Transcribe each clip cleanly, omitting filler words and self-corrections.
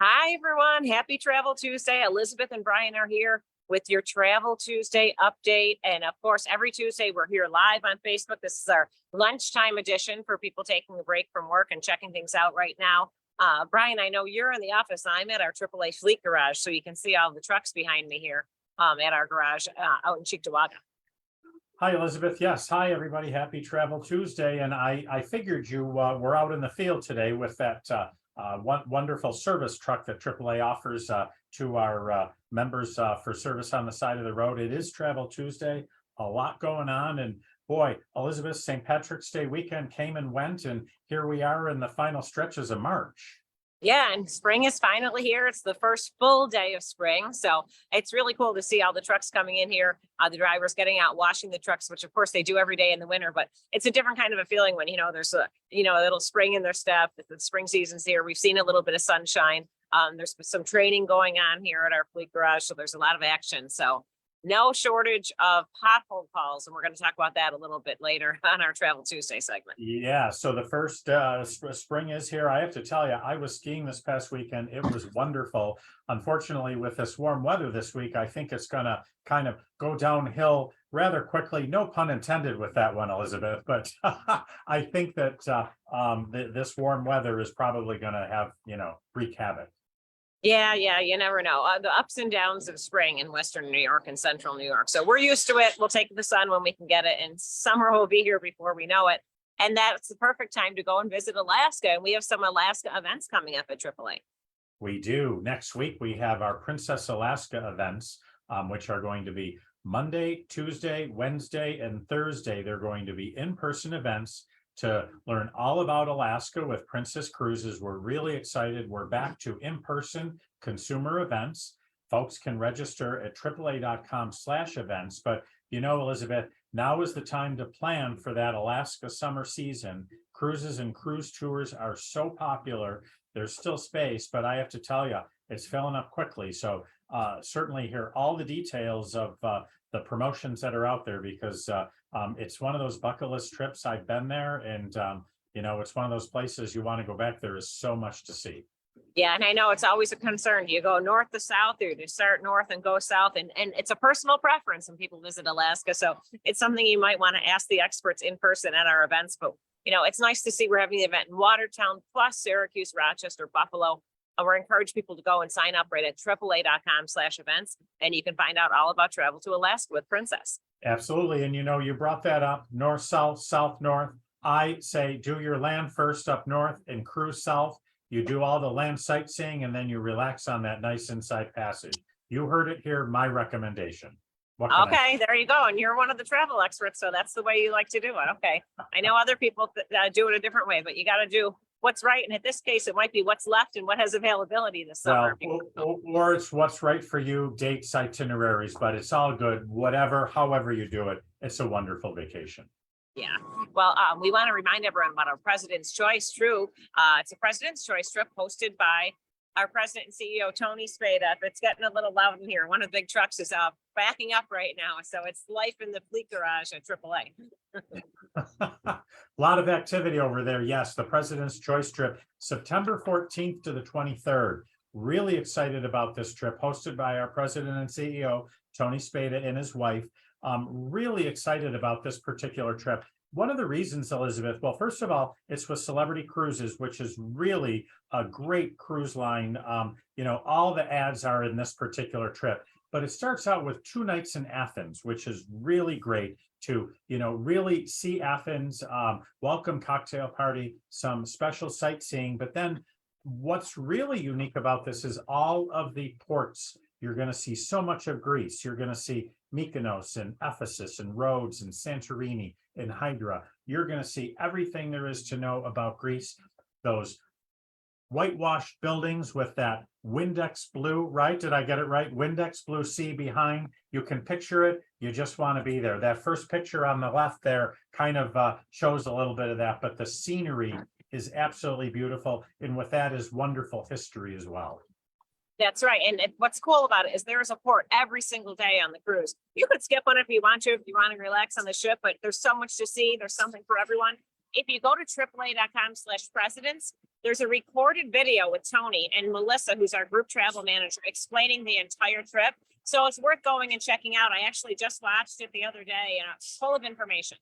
Hi, everyone. Happy Travel Tuesday. Elizabeth and Brian are here with your Travel Tuesday update. And of course, every Tuesday, we're here live on Facebook. This is our lunchtime edition for people taking a break from work and checking things out right now. Brian, I know you're in the office. I'm at our AAA Fleet Garage, so you can see all the trucks behind me here at our garage out in Cheektowaga. Hi, Elizabeth. Yes. Hi, everybody. Happy Travel Tuesday. And I figured you were out in the field today with that wonderful service truck that AAA offers to our members for service on the side of the road. It is Travel Tuesday, a lot going on. And boy, Elizabeth, St. Patrick's Day weekend came and went. And here we are in the final stretches of March. Yeah, and spring is finally here. It's the first full day of spring. So it's really cool to see all the trucks coming in here, the drivers getting out, washing the trucks, which of course they do every day in the winter, but it's a different kind of a feeling when, there's a little spring in their step. The spring season's here. We've seen a little bit of sunshine. There's some training going on here at our fleet garage. So there's a lot of action. So no shortage of pothole calls. And we're going to talk about that a little bit later on our Travel Tuesday segment. Yeah, so the first spring is here. I have to tell you, I was skiing this past weekend. It was wonderful. Unfortunately, with this warm weather this week, I think it's going to kind of go downhill rather quickly. No pun intended with that one, Elizabeth. But I think that this warm weather is probably going to have, wreak havoc. Yeah, you never know. The ups and downs of spring in Western New York and Central New York. So we're used to it. We'll take the sun when we can get it, and summer will be here before we know it. And that's the perfect time to go and visit Alaska. And we have some Alaska events coming up at AAA. We do. Next week, we have our Princess Alaska events, which are going to be Monday, Tuesday, Wednesday, and Thursday. They're going to be in-person events to learn all about Alaska with Princess Cruises. We're really excited. We're back to in-person consumer events. Folks can register at AAA.com/events. But Elizabeth, now is the time to plan for that Alaska summer season. Cruises and cruise tours are so popular. There's still space, but I have to tell you, it's filling up quickly. So certainly hear all the details of the promotions that are out there, because it's one of those bucket list trips. I've been there, and it's one of those places you want to go back. There is so much to see. Yeah, and I know it's always a concern. Do you go north to south, or do you start north and go south? And it's a personal preference when people visit Alaska. So it's something you might want to ask the experts in person at our events. But, it's nice to see we're having the event in Watertown, plus Syracuse, Rochester, Buffalo. We're encouraging people to go and sign up right at AAA.com/events. And you can find out all about travel to Alaska with Princess. Absolutely. And you brought that up, north, south, south, north. I say do your land first up north and cruise south. You do all the land sightseeing, and then you relax on that nice inside passage. You heard it here, my recommendation. Okay, there you go. And you're one of the travel experts, so that's the way you like to do it. Okay. I know other people do it a different way, but you got to do what's right. And in this case, it might be what's left and what has availability this summer. Or it's what's right for you, dates, itineraries, but it's all good. However you do it, it's a wonderful vacation. Yeah. Well, we want to remind everyone about our President's Choice True. It's a President's Choice trip hosted by our president and CEO, Tony Spada. If it's getting a little loud in here, one of the big trucks is backing up right now. So it's life in the fleet garage at AAA. A lot of activity over there. Yes, the President's Choice trip, September 14th to the 23rd. Really excited about this trip, hosted by our president and CEO, Tony Spada, and his wife. Really excited about this particular trip. One of the reasons, Elizabeth, well, first of all, it's with Celebrity Cruises, which is really a great cruise line. All the ads are in this particular trip, but it starts out with 2 nights in Athens, which is really great to, really see Athens, welcome cocktail party, some special sightseeing. But then what's really unique about this is all of the ports. You're going to see so much of Greece. You're going to see Mykonos and Ephesus and Rhodes and Santorini and Hydra. You're going to see everything there is to know about Greece. Those whitewashed buildings with that Windex blue, right? Did I get it right? Windex blue sea behind. You can picture it. You just want to be there. That first picture on the left there kind of shows a little bit of that, but the scenery is absolutely beautiful. And with that is wonderful history as well. That's right. And what's cool about it is there is a port every single day on the cruise. You could skip one if you want to relax on the ship, but there's so much to see. There's something for everyone. If you go to AAA.com/presidents, There's a recorded video with Tony and Melissa, who's our group travel manager, explaining the entire trip. So it's worth going and checking out. I actually just watched it the other day and it's full of information.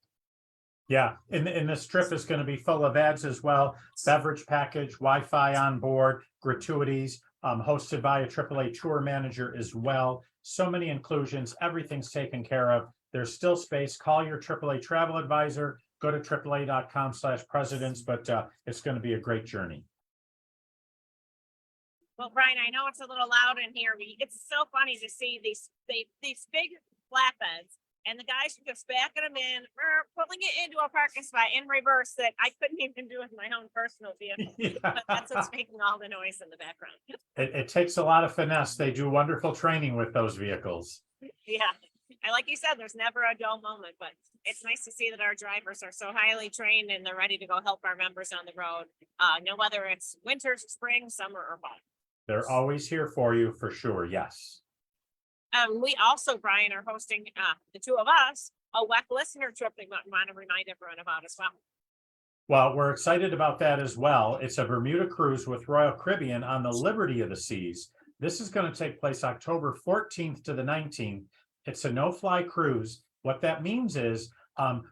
Yeah, and this trip is going to be full of ads as well. Beverage package, Wi-Fi on board, gratuities, hosted by a AAA tour manager as well. So many inclusions, everything's taken care of. There's still space. Call your AAA travel advisor. Go to AAA.com/presidents, but it's going to be a great journey. Well, Brian, I know it's a little loud in here. It's so funny to see these big flatbeds. And the guys are just backing them in, pulling it into a parking spot in reverse that I couldn't even do with my own personal vehicle. Yeah. But that's what's making all the noise in the background. It takes a lot of finesse. They do wonderful training with those vehicles. Yeah. And like you said, there's never a dull moment, but it's nice to see that our drivers are so highly trained and they're ready to go help our members on the road. No, whether it's winter, spring, summer, or fall. They're always here for you for sure. Yes. We also, Brian, are hosting the two of us a WECK Listener Trip that we want to remind everyone about as well. Well, we're excited about that as well. It's a Bermuda cruise with Royal Caribbean on the Liberty of the Seas. This is going to take place October 14th to the 19th. It's a no-fly cruise. What that means is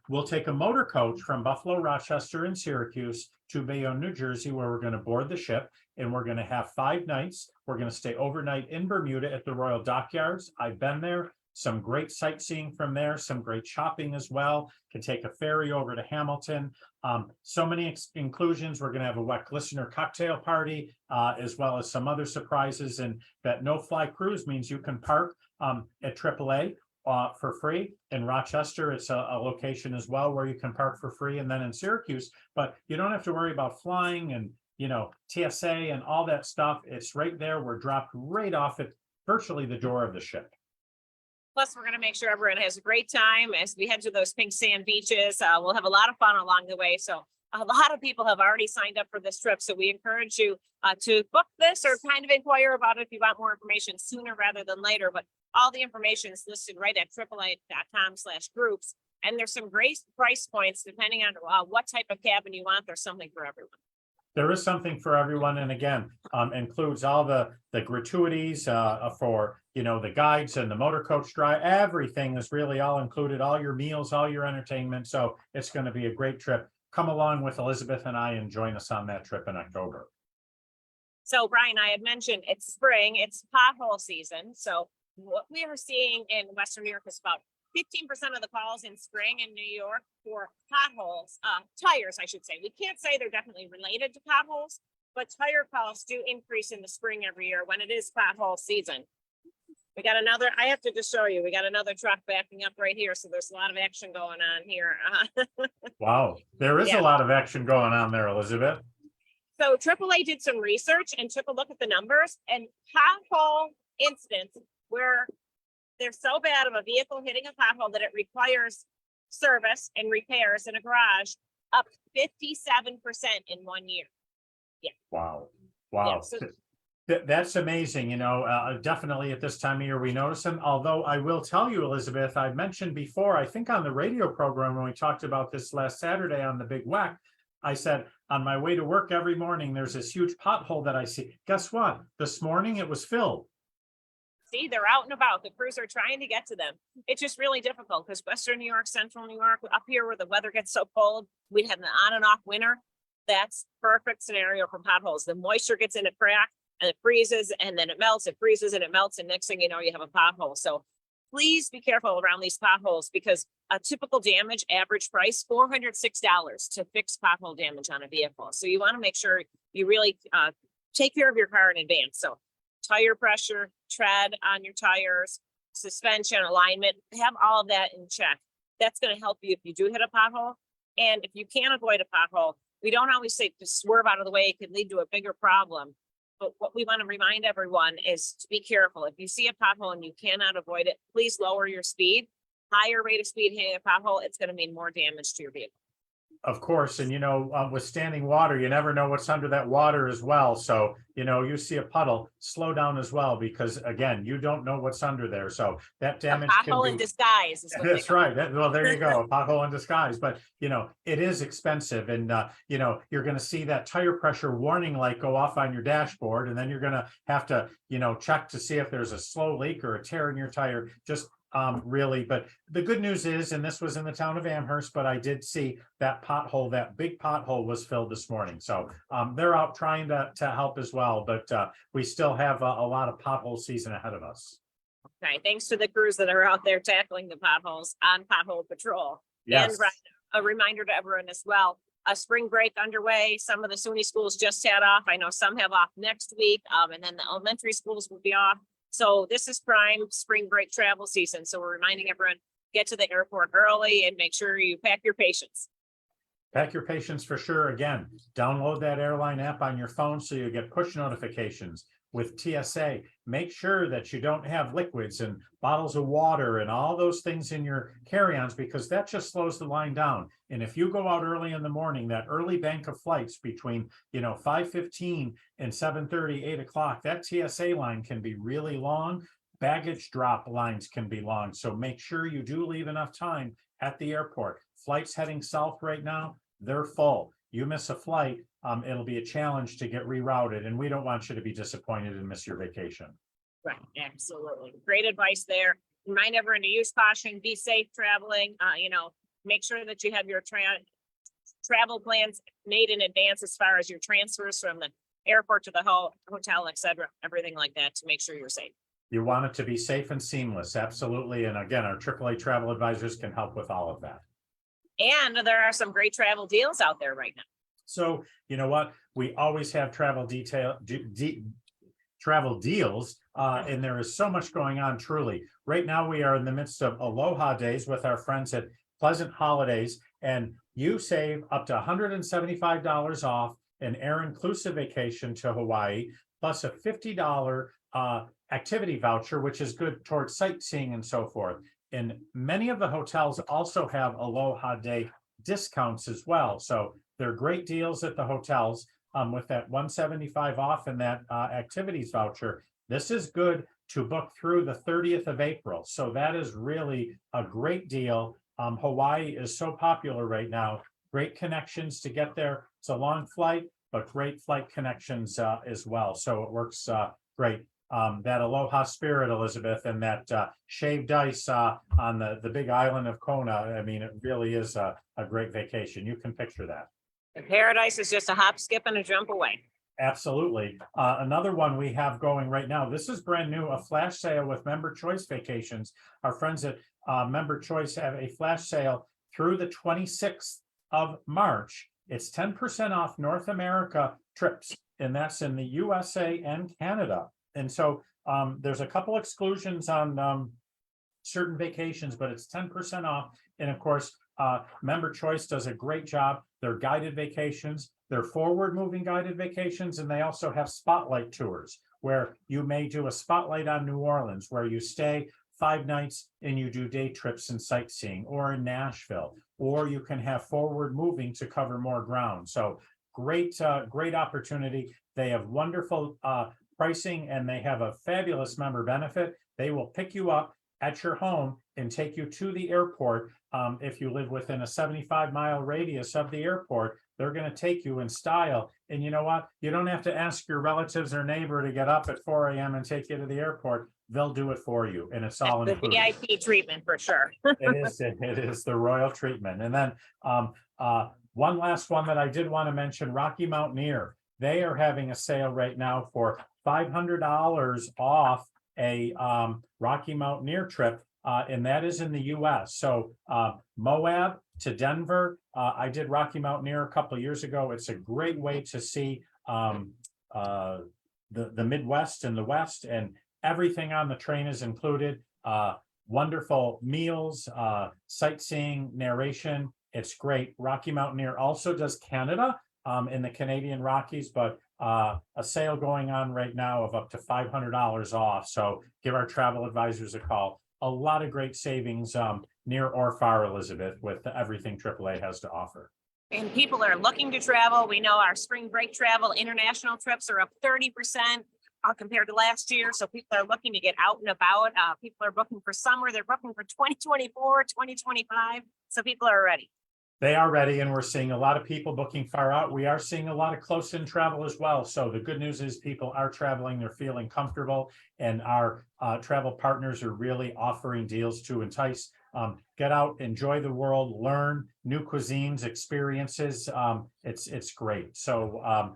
we'll take a motor coach from Buffalo, Rochester, and Syracuse to Bayonne, New Jersey, where we're going to board the ship, and we're going to have 5 nights. We're going to stay overnight in Bermuda at the Royal Dockyards. I've been there. Some great sightseeing from there, some great shopping as well. Can take a ferry over to Hamilton. So many inclusions. We're going to have a WECK listener cocktail party, as well as some other surprises. And that no-fly cruise means you can park at AAA for free. In Rochester, it's a location as well where you can park for free, and then in Syracuse, but you don't have to worry about flying and TSA and all that stuff. It's right there. We're dropped right off at virtually the door of the ship. Plus, we're going to make sure everyone has a great time as we head to those pink sand beaches. We'll have a lot of fun along the way. So a lot of people have already signed up for this trip. So we encourage you to book this or kind of inquire about it if you want more information sooner rather than later. But all the information is listed right at AAA.com/groups. And there's some great price points depending on what type of cabin you want. There's something for everyone. There is something for everyone, and again, includes all the gratuities for the guides and the motor coach drive. Everything is really all included, all your meals, all your entertainment. So it's going to be a great trip. Come along with Elizabeth and I and join us on that trip in October. So Brian, I had mentioned it's spring, it's pothole season. So what we are seeing in Western New York is about 15% of the calls in spring in New York for potholes, tires, I should say. We can't say they're definitely related to potholes, but tire calls do increase in the spring every year when it is pothole season. We got another, I have to just show you, we got another truck backing up right here. So there's a lot of action going on here. Wow, there is a lot of action going on there, Elizabeth. So AAA did some research and took a look at the numbers, and pothole incidents where they're so bad of a vehicle hitting a pothole that it requires service and repairs in a garage up 57% in 1 year. Yeah. Wow. Yeah, so That's amazing. Definitely at this time of year, we notice them. Although I will tell you, Elizabeth, I mentioned before, I think on the radio program, when we talked about this last Saturday on the Big WECK, I said, on my way to work every morning, there's this huge pothole that I see. Guess what? This morning it was filled. see, they're out and about. The crews are trying to get to them. It's just really difficult because Western New York, Central New York, up here where the weather gets so cold, we have an on and off winter. That's perfect scenario for potholes. The moisture gets in a crack and it freezes and then it melts, it freezes and it melts. And next thing you know, you have a pothole. So please be careful around these potholes because a typical damage average price, $406 to fix pothole damage on a vehicle. So you want to make sure you really take care of your car in advance. So tire pressure, tread on your tires, suspension, alignment, have all of that in check. That's going to help you if you do hit a pothole. And if you can't avoid a pothole, we don't always say to swerve out of the way. It could lead to a bigger problem. But what we want to remind everyone is to be careful. If you see a pothole and you cannot avoid it, please lower your speed. Higher rate of speed hitting a pothole, it's going to mean more damage to your vehicle. Of course, and with standing water, you never know what's under that water as well. So, you see a puddle, slow down as well, because again, you don't know what's under there. So that A damage can pothole in be. disguise is what they That's call right. Well, there you go, a pothole in disguise. But it is expensive, and you're going to see that tire pressure warning light go off on your dashboard, and then you're going to have to, check to see if there's a slow leak or a tear in your tire. Just really, but the good news is, and this was in the town of Amherst, but I did see that pothole, that big pothole was filled this morning. So they're out trying to help as well, but we still have a lot of pothole season ahead of us. Okay, thanks to the crews that are out there tackling the potholes on pothole patrol. Yes. And a reminder to everyone as well, a spring break underway. Some of the SUNY schools just had off. I know some have off next week, and then the elementary schools will be off. So this is prime spring break travel season. So we're reminding everyone, get to the airport early and make sure you pack your patience. Pack your patience for sure. Again, download that airline app on your phone so you get push notifications. With TSA, make sure that you don't have liquids and bottles of water and all those things in your carry-ons, because that just slows the line down. And if you go out early in the morning, that early bank of flights between 5:15 and 7:30, 8 o'clock, that TSA line can be really long. Baggage drop lines can be long. So make sure you do leave enough time at the airport. Flights heading south right now, they're full. You miss a flight, it'll be a challenge to get rerouted, and we don't want you to be disappointed and miss your vacation. Right, absolutely. Great advice there. Remind everyone to use caution, be safe traveling, make sure that you have your travel plans made in advance as far as your transfers from the airport to the hotel, et cetera, everything like that, to make sure you're safe. You want it to be safe and seamless, absolutely. And again, our AAA travel advisors can help with all of that. And there are some great travel deals out there right now. So you know what? We always have travel deals, and there is so much going on. Truly, right now we are in the midst of Aloha Days with our friends at Pleasant Holidays, and you save up to $175 off an air-inclusive vacation to Hawaii, plus a $50 activity voucher, which is good towards sightseeing and so forth. And many of the hotels also have Aloha Day discounts as well. So they're great deals at the hotels with that $175 off and that activities voucher. This is good to book through the 30th of April. So that is really a great deal. Hawaii is so popular right now. Great connections to get there. It's a long flight, but great flight connections as well. So it works great. That Aloha Spirit, Elizabeth, and that shaved ice on the big island of Kona. I mean, it really is a great vacation. You can picture that. The paradise is just a hop, skip, and a jump away. Absolutely. Another one we have going right now. This is brand new, a flash sale with Member Choice Vacations. Our friends at Member Choice have a flash sale through the 26th of March. It's 10% off North America trips, and that's in the USA and Canada. And so there's a couple exclusions on certain vacations, but it's 10% off. And of course, Member Choice does a great job. They're guided vacations, they're forward moving guided vacations, and they also have spotlight tours where you may do a spotlight on New Orleans, where you stay 5 nights and you do day trips and sightseeing, or in Nashville, or you can have forward moving to cover more ground. So great opportunity. They have wonderful pricing, and they have a fabulous member benefit. They will pick you up at your home and take you to the airport. If you live within a 75-mile radius of the airport, they're going to take you in style. And you know what? You don't have to ask your relatives or neighbor to get up at 4 a.m. and take you to the airport. They'll do it for you, and it's all the included. VIP treatment for sure. It is the royal treatment. And then one last one that I did want to mention, Rocky Mountaineer. They are having a sale right now for $500 off a Rocky Mountaineer trip, and that is in the U.S. So Moab to Denver. I did Rocky Mountaineer a couple of years ago. It's a great way to see the Midwest and the West, and everything on the train is included. Wonderful meals, sightseeing, narration. It's great. Rocky Mountaineer also does Canada in the Canadian Rockies, but a sale going on right now of up to $500 off. So give our travel advisors a call. A lot of great savings near or far, Elizabeth, with everything AAA has to offer. And people are looking to travel. We know our spring break travel, international trips are up 30% compared to last year. So people are looking to get out and about. People are booking for summer. They're booking for 2024, 2025. So people are ready. They are ready, and we're seeing a lot of people booking far out. We are seeing a lot of close-in travel as well. So the good news is people are traveling, they're feeling comfortable, and our travel partners are really offering deals to entice. Get out, enjoy the world, learn new cuisines, experiences. It's great. So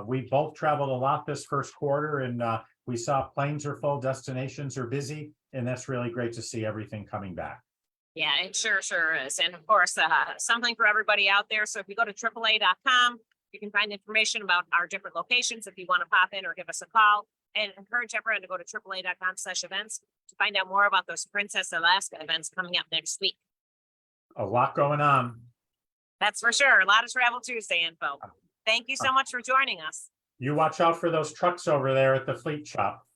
we both traveled a lot this first quarter, and we saw planes are full, destinations are busy, and that's really great to see everything coming back. Yeah, it sure is. And of course, something for everybody out there. So if you go to AAA.com, you can find information about our different locations if you want to pop in or give us a call. And encourage everyone to go to AAA.com/events to find out more about those Princess Alaska events coming up next week. A lot going on. That's for sure. A lot of Travel Tuesday info. Thank you so much for joining us. You watch out for those trucks over there at the fleet shop.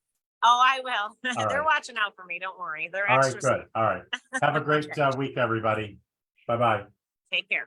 Oh, I will. All They're right. watching out for me. Don't worry. They're All right, extra. good. All right. Have a great week, everybody. Bye-bye. Take care.